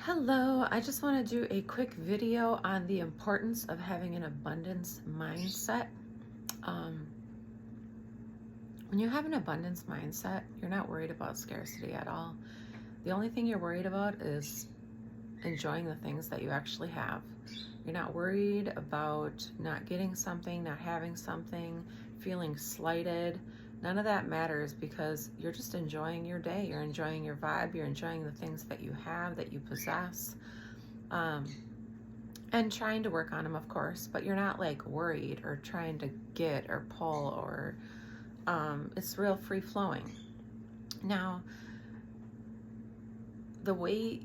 Hello, I just want to do a quick video on the importance of having an abundance mindset. Um, when you have an abundance mindset, you're not worried about scarcity at all. The only thing you're worried about is enjoying the things that you actually have. You're not worried about not getting something, not having something, feeling slighted. None of that matters because you're just enjoying your day. You're enjoying your vibe. You're enjoying the things that you have, that you possess. Um, and trying to work on them, of course, but you're not like worried or trying to get or pull or it's real free flowing. Now, the way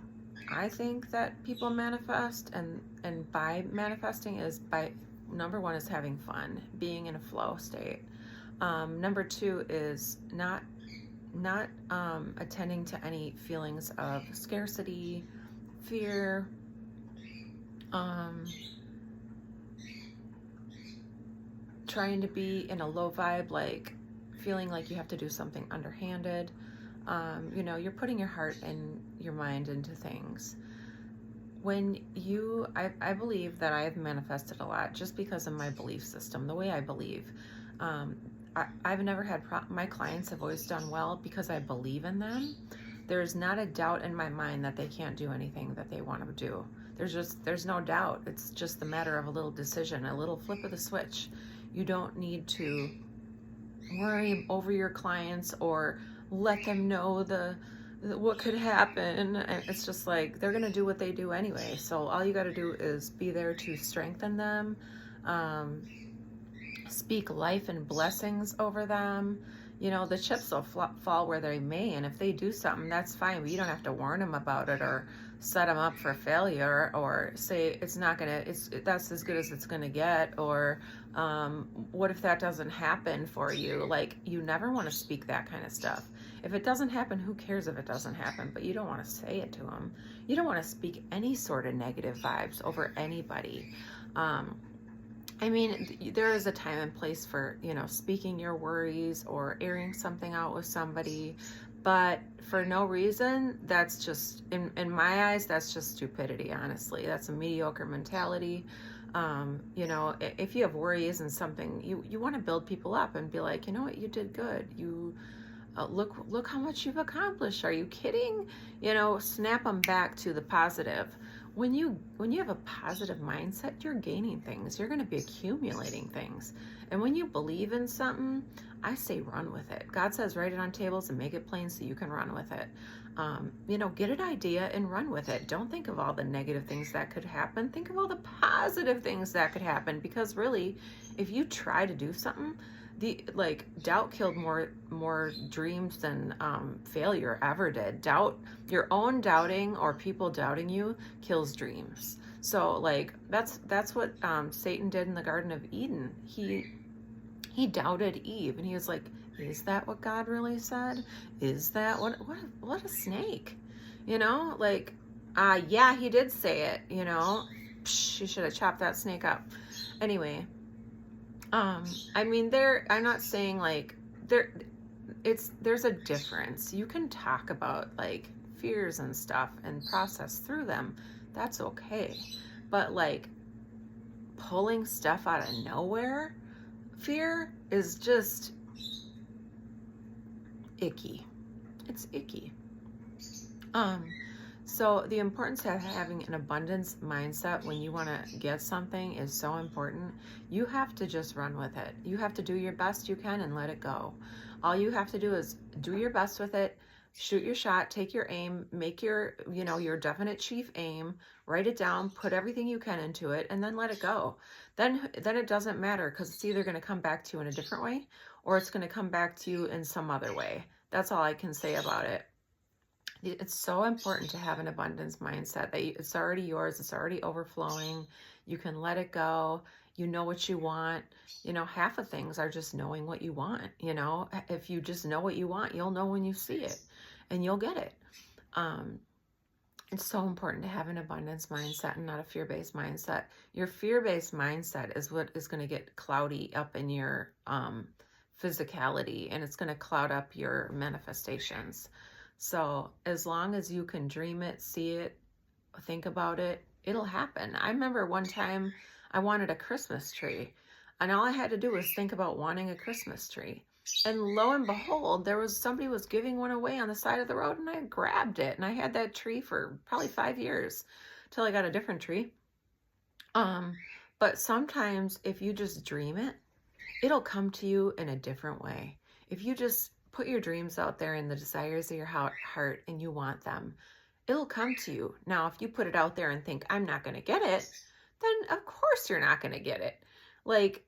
I think that people manifest and by manifesting is by number one is having fun, being in a flow state. Number two is not attending to any feelings of scarcity, fear, um, trying to be in a low vibe, like feeling like you have to do something underhanded. You're putting your heart and your mind into things. I believe that I have manifested a lot just because of my belief system, the way I believe. Um, I've never had, my clients have always done well because I believe in them. There's not a doubt in my mind that they can't do anything that they want to do. There's no doubt. It's just the matter of a little decision, a little flip of the switch. You don't need to worry over your clients or let them know what could happen. It's just like they're gonna do what they do anyway. So all you got to do is be there to strengthen them, um, speak life and blessings over them. The chips will fall where they may, and if they do something, that's fine. But you don't have to warn them about it or set them up for failure or say it's not gonna. That's as good as it's gonna get. Or what if that doesn't happen for you? Like you never want to speak that kind of stuff. If it doesn't happen, who cares if it doesn't happen? But you don't want to say it to them. You don't want to speak any sort of negative vibes over anybody. There is a time and place for, speaking your worries or airing something out with somebody, but for no reason, that's just, in my eyes, that's just stupidity, honestly. That's a mediocre mentality. If you have worries and something, you want to build people up and be like, you know what, you did good. Look how much you've accomplished. Are you kidding? Snap them back to the positive. When you have a positive mindset, you're gaining things. You're going to be accumulating things. And when you believe in something, I say run with it. God says write it on tables and make it plain so you can run with it. Get an idea and run with it. Don't think of all the negative things that could happen. Think of all the positive things that could happen, because really, if you try to do something, doubt killed more dreams than failure ever did. Your own doubting or people doubting you kills dreams. So that's what Satan did in the Garden of Eden. He doubted Eve, and he was like, is that what God really said? Is that what a snake? Yeah, he did say it. She should have chopped that snake up. Anyway, I'm not saying there's a difference. You can talk about like fears and stuff and process through them. That's okay. But pulling stuff out of nowhere, fear is just icky. It's icky. So the importance of having an abundance mindset when you want to get something is so important. You have to just run with it. You have to do your best you can and let it go. All you have to do is do your best with it, shoot your shot, take your aim, make your definite chief aim, write it down, put everything you can into it, and then let it go. Then it doesn't matter, because it's either going to come back to you in a different way or it's going to come back to you in some other way. That's all I can say about it. It's so important to have an abundance mindset that it's already yours. It's already overflowing. You can let it go. You know what you want. Half of things are just knowing what you want. If you just know what you want, you'll know when you see it and you'll get it. It's so important to have an abundance mindset and not a fear-based mindset. Your fear-based mindset is what is going to get cloudy up in your physicality, and it's going to cloud up your manifestations. So as long as you can dream it, see it, think about it, it'll happen. I remember one time I wanted a Christmas tree, and all I had to do was think about wanting a Christmas tree. And lo and behold, somebody was giving one away on the side of the road, and I grabbed it, and I had that tree for probably 5 years till I got a different tree. But sometimes if you just dream it, it'll come to you in a different way. If you just put your dreams out there and the desires of your heart and you want them, it'll come to you. Now, if you put it out there and think, I'm not going to get it, then of course you're not going to get it. Like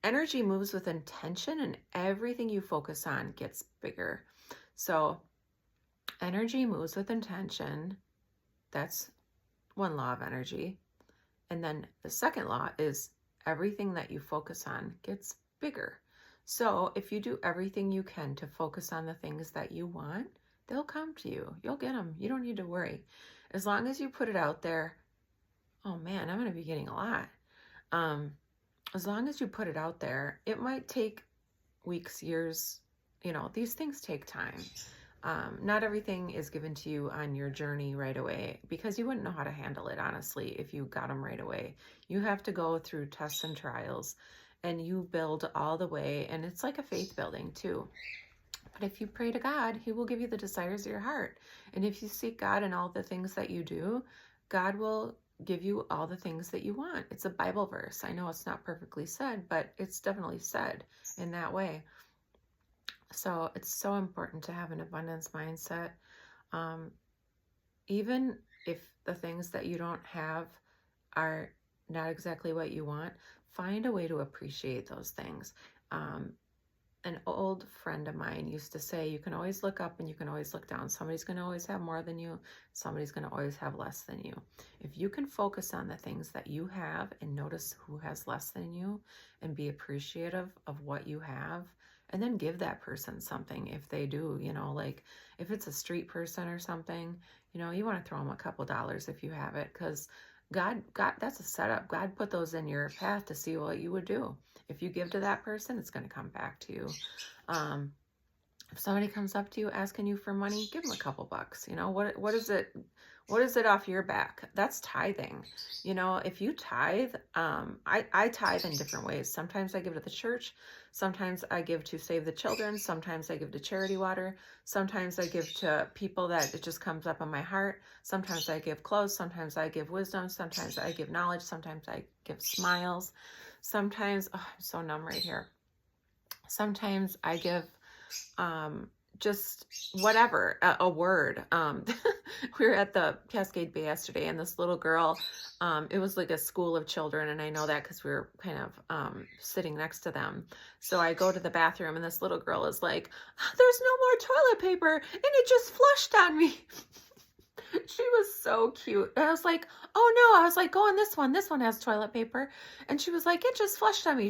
energy moves with intention, and everything you focus on gets bigger. So energy moves with intention. That's one law of energy. And then the second law is everything that you focus on gets bigger. So if you do everything you can to focus on the things that you want, they'll come to you. You'll get them. You don't need to worry. As long as you put it out there, oh man, I'm going to be getting a lot. As long as you put it out there, it might take weeks, years. These things take time. Not everything is given to you on your journey right away, because you wouldn't know how to handle it, honestly, if you got them right away. You have to go through tests and trials, and you build all the way, and it's like a faith building too. But if you pray to God, He will give you the desires of your heart. And if you seek God in all the things that you do, God will give you all the things that you want. It's a Bible verse. I know it's not perfectly said, but it's definitely said in that way. So it's so important to have an abundance mindset. Even if the things that you don't have are not exactly what you want, find a way to appreciate those things. An old friend of mine used to say, you can always look up and you can always look down. Somebody's going to always have more than you. Somebody's going to always have less than you. If you can focus on the things that you have and notice who has less than you and be appreciative of what you have, and then give that person something if they do, like if it's a street person or something, you want to throw them a couple dollars if you have it, because God, that's a setup. God put those in your path to see what you would do. If you give to that person, it's going to come back to you. If somebody comes up to you asking you for money, give them a couple bucks. What is it? What is it off your back? That's tithing. If you tithe, I tithe in different ways. Sometimes I give to the church. Sometimes I give to Save the Children. Sometimes I give to Charity Water. Sometimes I give to people that it just comes up on my heart. Sometimes I give clothes. Sometimes I give wisdom. Sometimes I give knowledge. Sometimes I give smiles. Sometimes, I'm so numb right here. Sometimes I give just whatever, a word. We were at the Cascade Bay yesterday, and this little girl, it was like a school of children, and I know that because we were kind of sitting next to them. So I go to the bathroom, and this little girl is like, there's no more toilet paper, and it just flushed on me. She was so cute. I was like, oh no. I was like, go on this one. This one has toilet paper. And she was like, it just flushed on me.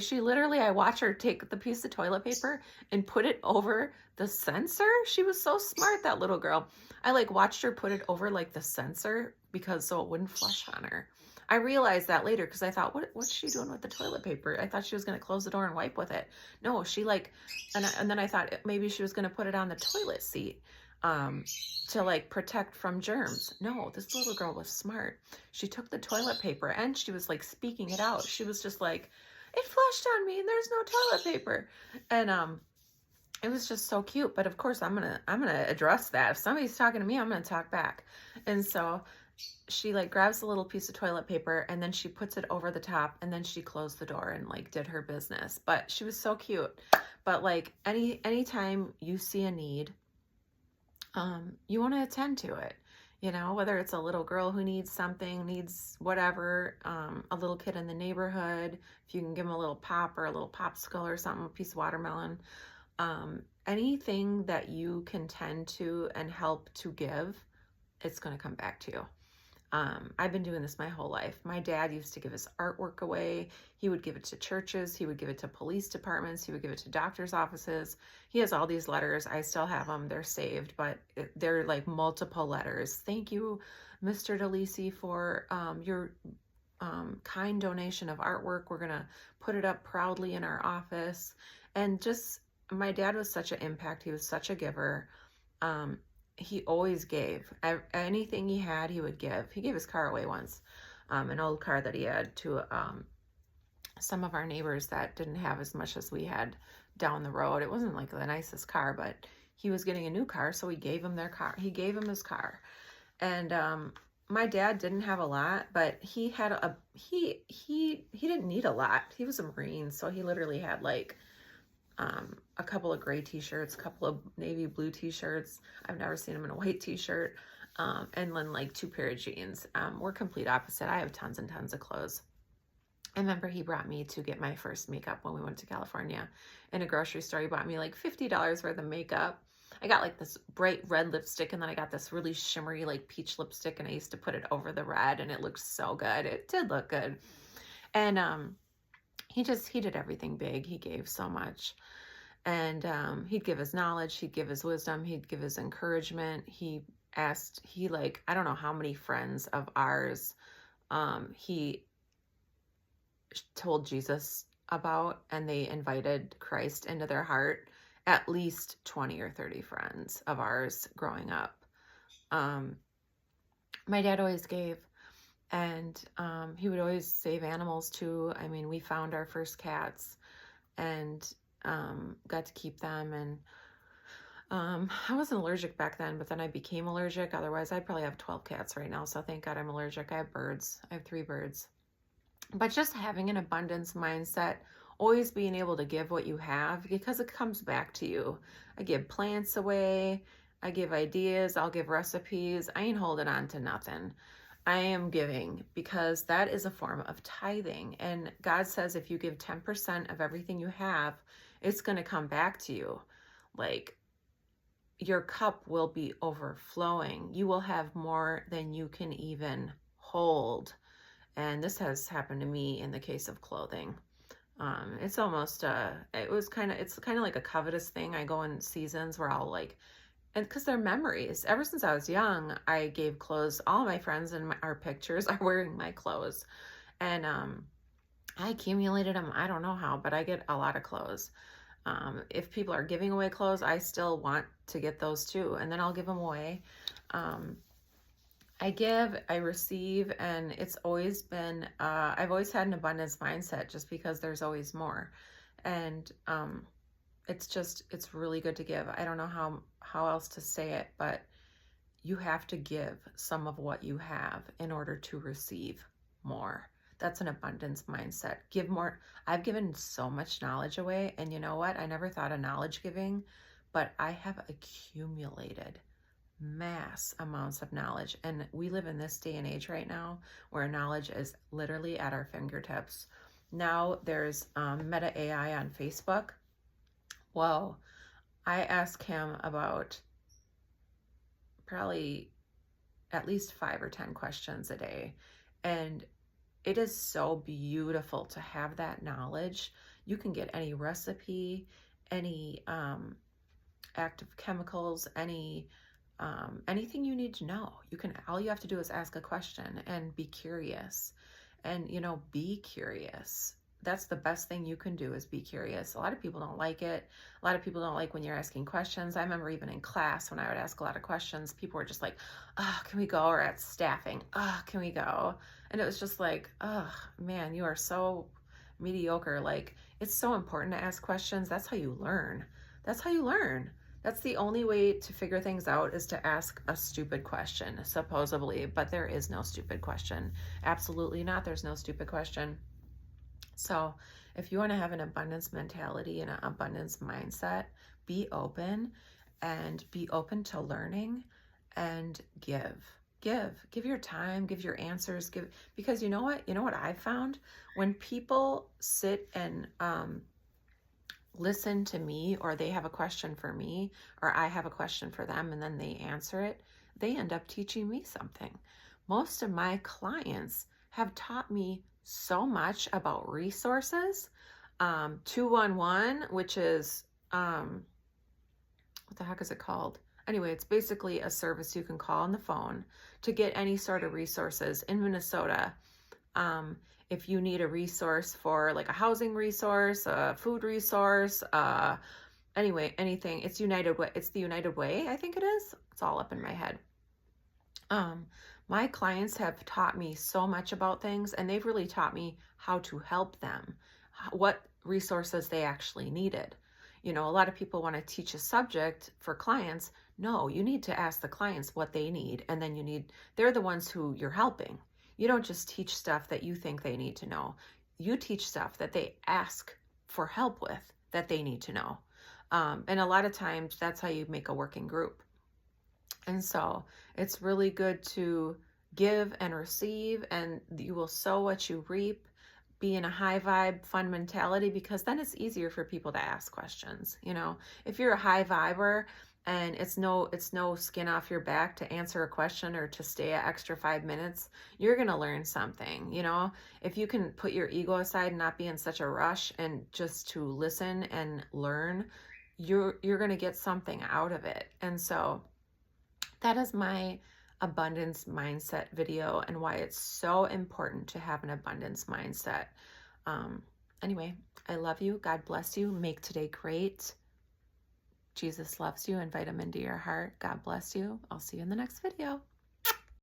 I watched her take the piece of toilet paper and put it over the sensor. She was so smart, that little girl. I watched her put it over the sensor so it wouldn't flush on her. I realized that later because I thought, what's she doing with the toilet paper? I thought she was going to close the door and wipe with it. No, and then I thought maybe she was going to put it on the toilet seat. To protect from germs. No, this little girl was smart. She took the toilet paper and she was speaking it out. She was just like, it flushed on me and there's no toilet paper. And it was just so cute. But of course I'm gonna address that. If somebody's talking to me, I'm gonna talk back. And so she grabs a little piece of toilet paper and then she puts it over the top, and then she closed the door and did her business. But she was so cute. But anytime you see a need, you want to attend to it, whether it's a little girl who needs something, needs whatever, a little kid in the neighborhood, if you can give them a little pop or a little popsicle or something, a piece of watermelon, anything that you can tend to and help to give, it's going to come back to you. I've been doing this my whole life. My dad used to give his artwork away. He would give it to churches. He would give it to police departments. He would give it to doctors' offices. He has all these letters. I still have them. They're saved, but they're multiple letters. Thank you, Mr. DeLisi, for your kind donation of artwork. We're going to put it up proudly in our office. And just, my dad was such an impact. He was such a giver. he always gave. Anything he had, he would give. He gave his car away once, an old car that he had, to some of our neighbors that didn't have as much as we had down the road. It wasn't like the nicest car, but he was getting a new car, so he gave him their car. He gave him his car. And my dad didn't have a lot, but he had he didn't need a lot. He was a Marine, so he literally had like a couple of gray t-shirts, a couple of navy blue t-shirts. I've never seen him in a white t-shirt. And then like 2 pair of jeans. We're complete opposite. I have tons and tons of clothes. I remember he brought me to get my first makeup when we went to California. In a grocery store, he bought me like $50 worth of makeup. I got like this bright red lipstick, and then I got this really shimmery like peach lipstick, and I used to put it over the red, and it looked so good. It did look good. And he did everything big. He gave so much. And he'd give his knowledge, he'd give his wisdom, he'd give his encouragement. He like, I don't know how many friends of ours he told Jesus about, and they invited Christ into their heart. At least 20 or 30 friends of ours growing up. My dad always gave, and he would always save animals too. I mean, we found our first cats and got to keep them. And I wasn't allergic back then, but then I became allergic. Otherwise, I'd probably have 12 cats right now. So thank God I'm allergic. I have birds. I have 3 birds. But just having an abundance mindset, always being able to give what you have, because it comes back to you. I give plants away. I give ideas. I'll give recipes. I ain't holding on to nothing. I am giving, because that is a form of tithing. And God says if you give 10% of everything you have, it's going to come back to you. Like, your cup will be overflowing. You will have more than you can even hold. And this has happened to me in the case of clothing. It's almost, it's kind of like a covetous thing. I go in seasons where I'll like, and because they're memories. Ever since I was young, I gave clothes. All my friends in our pictures are wearing my clothes. And I accumulated them. I don't know how, but I get a lot of clothes. If people are giving away clothes, I still want to get those too. And then I'll give them away. I give, I receive, and it's always been, I've always had an abundance mindset, just because there's always more. And it's really good to give. I don't know how else to say it, but you have to give some of what you have in order to receive more. That's an abundance mindset. Give more. I've given so much knowledge away, and you know what? I never thought of knowledge giving, but I have accumulated mass amounts of knowledge. And we live in this day and age right now where knowledge is literally at our fingertips. Now there's Meta AI on Facebook. Whoa. I ask him about probably at least 5 or 10 questions a day. And it is so beautiful to have that knowledge. You can get any recipe, any active chemicals, anything you need to know. All you have to do is ask a question and be curious. And, be curious. That's the best thing you can do, is be curious. A lot of people don't like it. A lot of people don't like when you're asking questions. I remember even in class when I would ask a lot of questions, people were just like, oh, can we go? Or at staffing, oh, can we go? And it was just like, oh man, you are so mediocre. Like, it's so important to ask questions. That's how you learn. That's how you learn. That's the only way to figure things out, is to ask a stupid question, supposedly, but there is no stupid question. Absolutely not. There's no stupid question. So if you want to have an abundance mentality and an abundance mindset, be open to learning, and give your time, give your answers, because you know what I've found? When people sit and, listen to me, or they have a question for me, or I have a question for them, and then they answer it, they end up teaching me something. Most of my clients have taught me so much about resources. 211, which is, what the heck is it called? Anyway, it's basically a service you can call on the phone to get any sort of resources in Minnesota. If you need a resource for like a housing resource, a food resource, anyway, anything. It's United Way. It's the United Way, I think it is. It's all up in my head. Um, my clients have taught me so much about things, and they've really taught me how to help them, what resources they actually needed. You know, a lot of people want to teach a subject for clients. No, you need to ask the clients what they need, and then they're the ones who you're helping. You don't just teach stuff that you think they need to know. You teach stuff that they ask for help with that they need to know. And a lot of times that's how you make a working group. And so it's really good to give and receive, and you will sow what you reap. Be in a high vibe, fun mentality, because then it's easier for people to ask questions. You know, if you're a high viber and it's no skin off your back to answer a question or to stay an extra 5 minutes, you're going to learn something. You know, if you can put your ego aside and not be in such a rush and just to listen and learn, you're going to get something out of it. And so that is my abundance mindset video and why it's so important to have an abundance mindset. Anyway, I love you. God bless you. Make today great. Jesus loves you. Invite him into your heart. God bless you. I'll see you in the next video.